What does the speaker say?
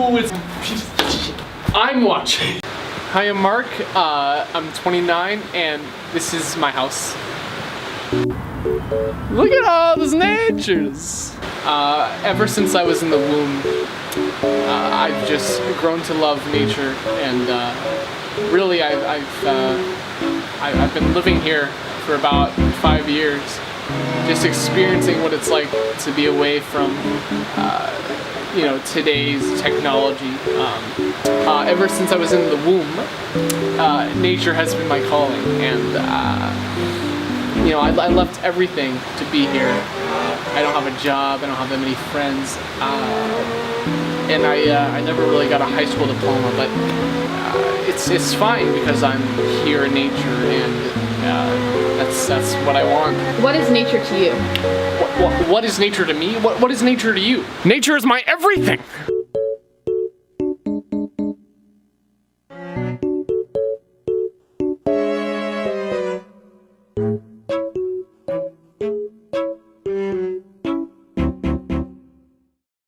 Ooh, it's I'm watching. Hi, I'm Mark. I'm 29, and this is my house. Look at all those natures. Ever since I was in the womb, I've just grown to love nature, and really, I've been living here for about 5 years, just experiencing what it's like to be away from, today's technology. Ever since I was in the womb, nature has been my calling, and I left everything to be here. I don't have a job, I don't have that many friends, and I never really got a high school diploma, but it's fine because I'm here in nature, and that's what I want. What is nature to you? What is nature to me? What is nature to you? Nature is my everything!